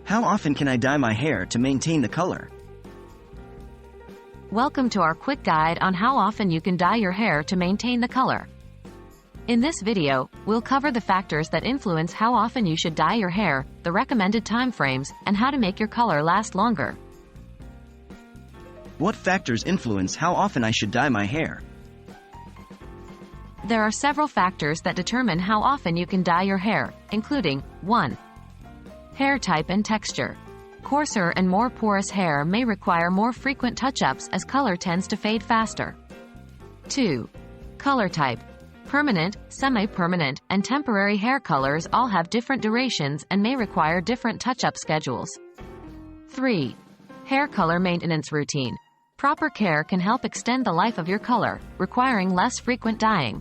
How often can I dye my hair to maintain the color? Welcome to our quick guide on how often you can dye your hair to maintain the color. In this video, we'll cover the factors that influence how often you should dye your hair, the recommended time frames, and how to make your color last longer. What factors influence how often I should dye my hair? There are several factors that determine how often you can dye your hair, including 1. Hair type and texture. Coarser and more porous hair may require more frequent touch-ups as color tends to fade faster. 2. Color type. Permanent, semi-permanent, and temporary hair colors all have different durations and may require different touch-up schedules. 3. Hair color maintenance routine. Proper care can help extend the life of your color, requiring less frequent dyeing.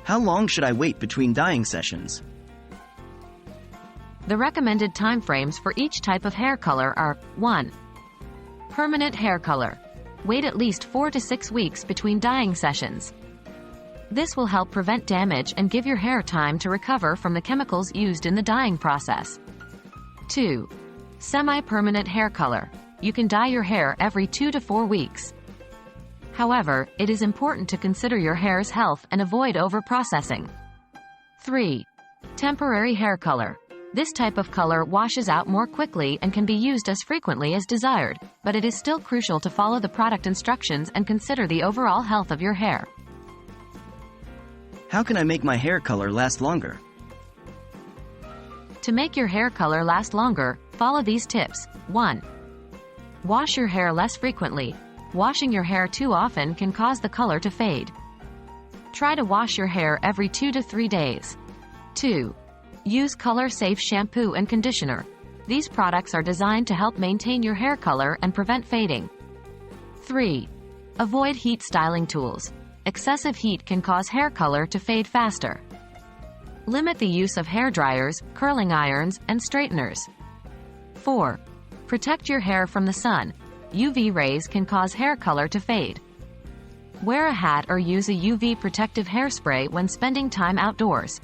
How long should I wait between dyeing sessions? The recommended time frames for each type of hair color are 1. Permanent hair color. Wait at least 4 to 6 weeks between dyeing sessions. This will help prevent damage and give your hair time to recover from the chemicals used in the dyeing process. 2. Semi-permanent hair color. You can dye your hair every 2 to 4 weeks. However, it is important to consider your hair's health and avoid over-processing. 3. Temporary hair color. This type of color washes out more quickly and can be used as frequently as desired, but it is still crucial to follow the product instructions and consider the overall health of your hair. How can I make my hair color last longer? To make your hair color last longer, follow these tips. 1. Wash your hair less frequently. Washing your hair too often can cause the color to fade. Try to wash your hair every 2 to 3 days. 2. Use color-safe shampoo and conditioner. These products are designed to help maintain your hair color and prevent fading. 3. Avoid heat styling tools. Excessive heat can cause hair color to fade faster. Limit the use of hair dryers, curling irons, and straighteners. 4. Protect your hair from the sun. UV rays can cause hair color to fade. Wear a hat or use a UV protective hairspray when spending time outdoors.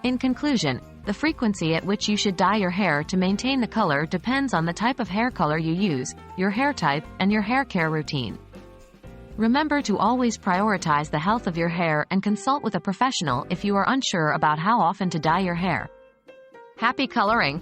In conclusion, the frequency at which you should dye your hair to maintain the color depends on the type of hair color you use, your hair type, and your hair care routine. Remember to always prioritize the health of your hair and consult with a professional if you are unsure about how often to dye your hair. Happy coloring!